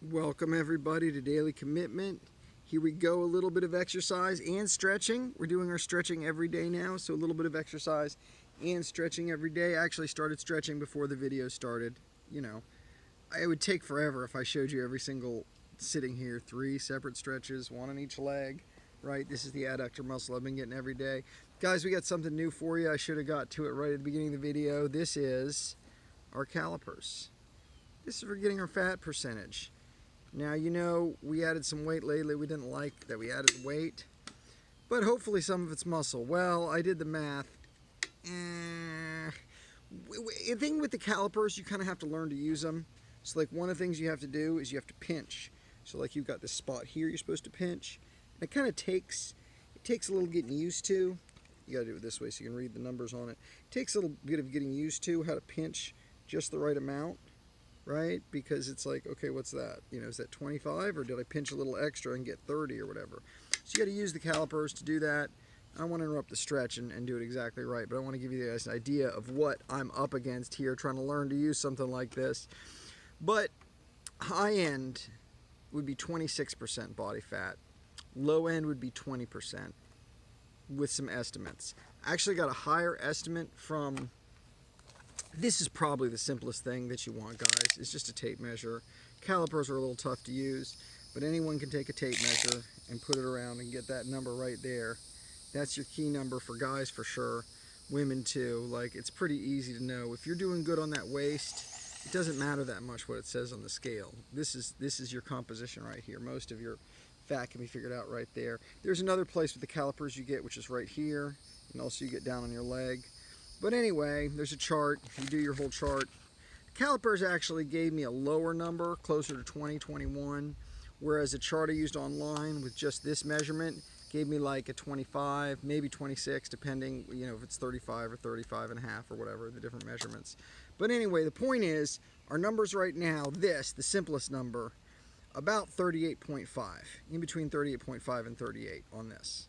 Welcome everybody to Daily Commitment. Here we go, a little bit of exercise and stretching. We're doing our stretching every day now, so a little bit of exercise and stretching every day. I actually started stretching before the video started. You know, it would take forever if I showed you every single sitting here. 3 separate stretches, 1 on each leg, right? This is the adductor muscle I've been getting every day. Guys, we got something new for you. I should have got to it right at the beginning of the video. This is our calipers. This is for getting our fat percentage. Now, you know, we added some weight lately. We didn't like that we added weight, but hopefully some of it's muscle. Well, I did the math. The thing with the calipers, you kind of have to learn to use them. So, like, one of the things you have to do is you have to pinch. So, like, you've got this spot here you're supposed to pinch. And it kind of takes a little getting used to. You got to do it this way so you can read the numbers on it. It takes a little bit of getting used to how to pinch just the right amount. Right? Because it's like, okay, what's that? You know, is that 25 or did I pinch a little extra and get 30 or whatever? So you got to use the calipers to do that. I don't want to interrupt the stretch and do it exactly right, but I want to give you guys an idea of what I'm up against here, trying to learn to use something like this. But high end would be 26% body fat. Low end would be 20% with some estimates. I actually got a higher estimate from... This is probably the simplest thing that you want, guys. It's just a tape measure. Calipers are a little tough to use, but anyone can take a tape measure and put it around and get that number right there. That's your key number for guys for sure. Women too. Like, it's pretty easy to know. If you're doing good on that waist, it doesn't matter that much what it says on the scale. This is your composition right here. Most of your fat can be figured out right there. There's another place with the calipers you get, which is right here, and also you get down on your leg. But anyway, there's a chart. You do your whole chart. Calipers actually gave me a lower number, closer to 20, 21, whereas the chart I used online with just this measurement gave me like a 25, maybe 26, depending, you know, if it's 35 or 35 and a half or whatever, the different measurements. But anyway, the point is, our numbers right now, the simplest number, about 38.5, in between 38.5 and 38 on this.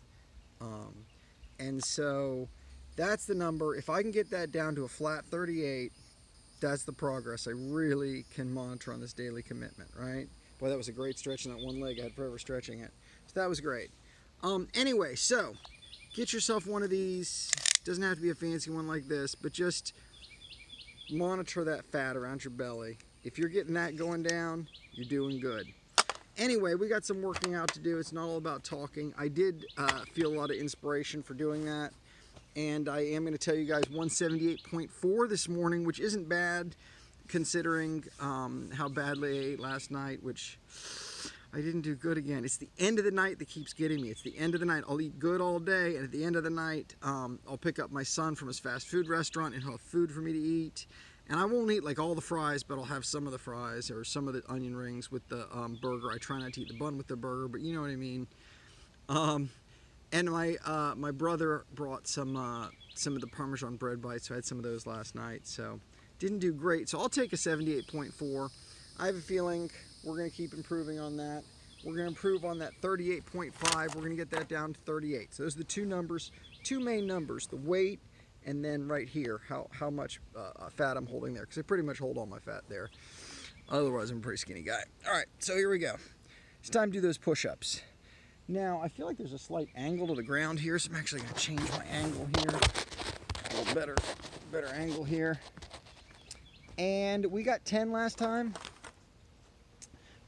And so... that's the number. If I can get that down to a flat 38, that's the progress I really can monitor on this daily commitment, right? Boy, that was a great stretch in that one leg. I had forever stretching it. So that was great. Anyway, so get yourself one of these. Doesn't have to be a fancy one like this, but just monitor that fat around your belly. If you're getting that going down, you're doing good. Anyway, we got some working out to do. It's not all about talking. I did feel a lot of inspiration for doing that. And I am going to tell you guys 178.4 this morning, which isn't bad considering how badly I ate last night, which I didn't do good again. It's the end of the night that keeps getting me. It's the end of the night. I'll eat good all day, and at the end of the night, I'll pick up my son from his fast food restaurant, and he'll have food for me to eat. And I won't eat like all the fries, but I'll have some of the fries or some of the onion rings with the burger. I try not to eat the bun with the burger, but you know what I mean. And my brother brought some of the Parmesan bread bites, so I had some of those last night. So didn't do great. So I'll take a 78.4. I have a feeling we're going to keep improving on that. We're going to improve on that 38.5. We're going to get that down to 38. So those are the two numbers, two main numbers, the weight and then right here, how much fat I'm holding there, because I pretty much hold all my fat there. Otherwise, I'm a pretty skinny guy. All right, so here we go. It's time to do those push-ups. Now, I feel like there's a slight angle to the ground here, so I'm actually going to change my angle here. A little better angle here. And we got 10 last time.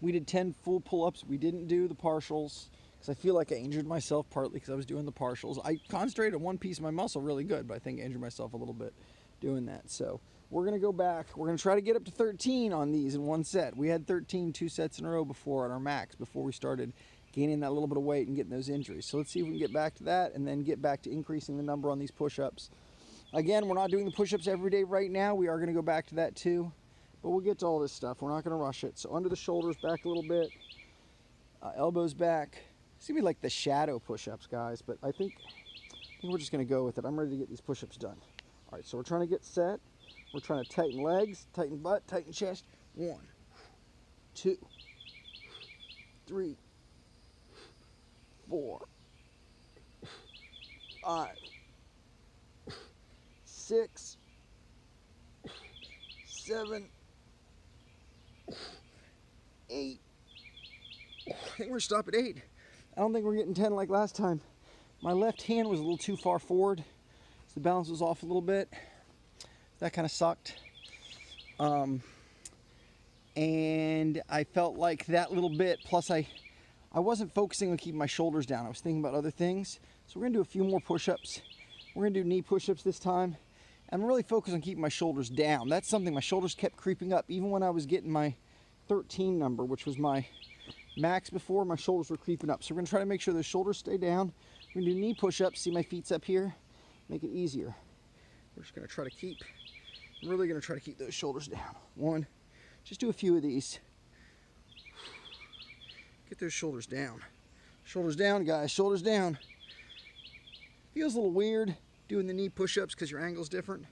We did 10 full pull-ups. We didn't do the partials because I feel like I injured myself partly because I was doing the partials. I concentrated on one piece of my muscle really good, but I think I injured myself a little bit doing that. So we're going to go back. We're going to try to get up to 13 on these in one set. We had 13 2 sets in a row before at our max, before we started gaining that little bit of weight and getting those injuries. So let's see if we can get back to that and then get back to increasing the number on these push-ups. Again, we're not doing the push-ups every day right now. We are going to go back to that too, but we'll get to all this stuff. We're not going to rush it. So under the shoulders, back a little bit, elbows back. It's going to be like the shadow push-ups, guys, but I think we're just going to go with it. I'm ready to get these push-ups done. All right, so we're trying to get set. We're trying to tighten legs, tighten butt, tighten chest. 1, 2, 3, 4, 5, 6, 7, 8, think we're gonna stop at 8. I don't think we're getting 10 like last time. My left hand was a little too far forward, so the balance was off a little bit. That kind of sucked. And I felt like that little bit, plus I wasn't focusing on keeping my shoulders down. I was thinking about other things. So we're gonna do a few more push-ups. We're gonna do knee push-ups this time. I'm really focused on keeping my shoulders down. That's something, my shoulders kept creeping up. Even when I was getting my 13 number, which was my max before, my shoulders were creeping up. So we're gonna try to make sure those shoulders stay down. We're gonna do knee push-ups. See my feet's up here? Make it easier. We're just gonna try to keep, I'm really gonna try to keep those shoulders down. One, just do a few of these. Get those shoulders down. Shoulders down, guys, shoulders down. Feels a little weird doing the knee push-ups because your angle's different,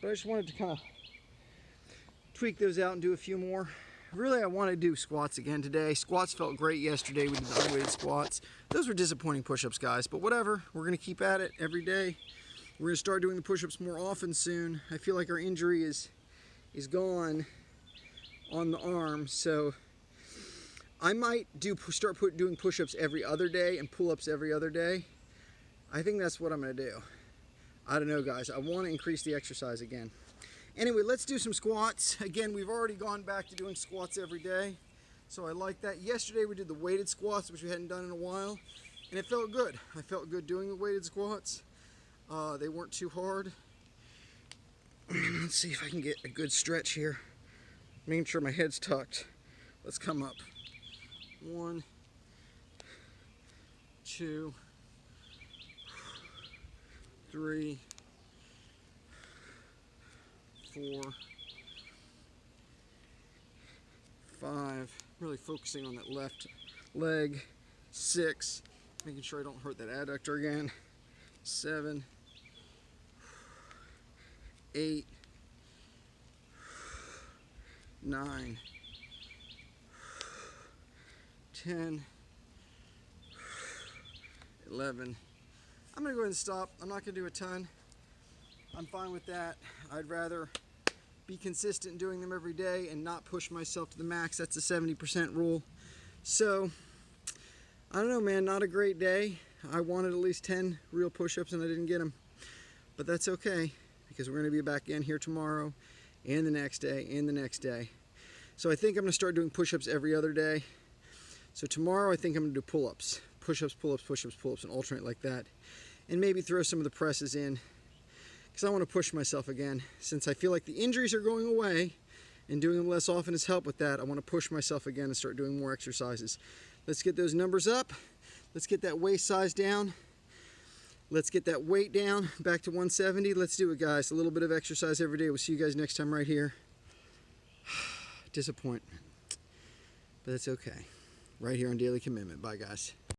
but I just wanted to kind of tweak those out and do a few more. Really, I want to do squats again today. Squats felt great yesterday. We did the unweighted squats. Those were disappointing push-ups, guys, but whatever. We're going to keep at it every day. We're going to start doing the push-ups more often soon. I feel like our injury is gone on the arm, so I might start doing push-ups every other day and pull-ups every other day. I think that's what I'm going to do. I don't know, guys. I want to increase the exercise again. Anyway, let's do some squats. Again, we've already gone back to doing squats every day, so I like that. Yesterday we did the weighted squats, which we hadn't done in a while, and it felt good. I felt good doing the weighted squats. They weren't too hard. Let's see if I can get a good stretch here. Making sure my head's tucked. Let's come up. 1, 2, 3, 4, 5, really focusing on that left leg. 6, making sure I don't hurt that adductor again. 7, 8, 9, 10, 11. I'm gonna go ahead and stop. I'm not gonna do a ton. I'm fine with that. I'd rather be consistent in doing them every day and not push myself to the max. That's the 70% rule. So, I don't know, man, not a great day. I wanted at least 10 real push-ups and I didn't get them. But that's okay, because we're gonna be back in here tomorrow and the next day and the next day. So I think I'm gonna start doing push-ups every other day. So tomorrow I think I'm gonna do pull-ups. Push-ups, pull-ups, push-ups, pull-ups, and alternate like that. And maybe throw some of the presses in, because I want to push myself again. Since I feel like the injuries are going away and doing them less often has helped with that, I want to push myself again and start doing more exercises. Let's get those numbers up. Let's get that waist size down. Let's get that weight down back to 170. Let's do it, guys. A little bit of exercise every day. We'll see you guys next time right here. Disappointment, but it's okay. Right here on Daily Commitment. Bye, guys.